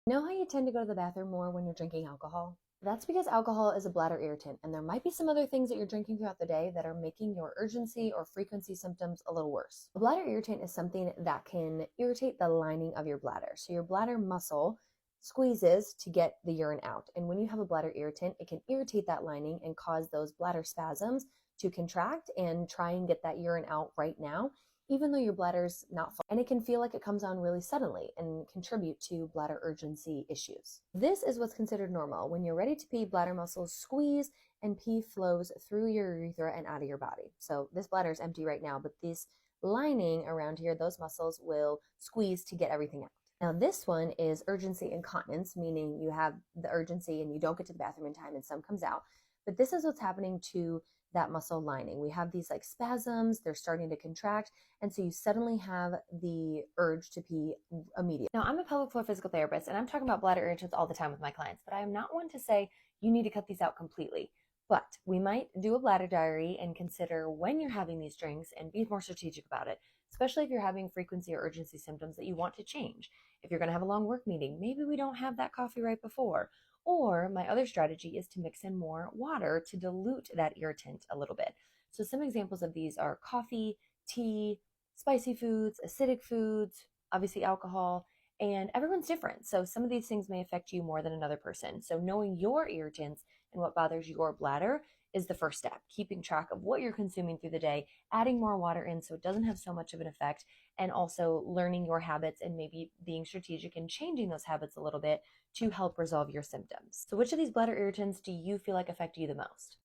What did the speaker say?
Know how you tend to go to the bathroom more when you're drinking alcohol? That's because alcohol is a bladder irritant, and there might be some other things that you're drinking throughout the day that are making your urgency or frequency symptoms a little worse. A bladder irritant is something that can irritate the lining of your bladder. So your bladder muscle squeezes to get the urine out. And when you have a bladder irritant, it can irritate that lining and cause those bladder spasms to contract and try and get that urine out right now, even though your bladder's not full. And it can feel like it comes on really suddenly and contribute to bladder urgency issues. This is what's considered normal. When you're ready to pee, bladder muscles squeeze and pee flows through your urethra and out of your body. So this bladder is empty right now, but this lining around here, those muscles will squeeze to get everything out. Now, this one is urgency incontinence, meaning you have the urgency and you don't get to the bathroom in time and some comes out. But this is what's happening to that muscle lining. We have these like spasms, they're starting to contract, and so you suddenly have the urge to pee immediately. Now, I'm a pelvic floor physical therapist, and I'm talking about bladder irritants all the time with my clients, but I am not one to say you need to cut these out completely. But we might do a bladder diary and consider when you're having these drinks and be more strategic about it, especially if you're having frequency or urgency symptoms that you want to change. If you're going to have a long work meeting, maybe we don't have that coffee right before. Or my other strategy is to mix in more water to dilute that irritant a little bit. So some examples of these are coffee, tea, spicy foods, acidic foods, obviously alcohol, and everyone's different. So some of these things may affect you more than another person. So knowing your irritants and what bothers your bladder is the first step. Keeping track of what you're consuming through the day, adding more water in so it doesn't have so much of an effect, and also learning your habits and maybe being strategic and changing those habits a little bit to help resolve your symptoms. So which of these bladder irritants do you feel like affect you the most?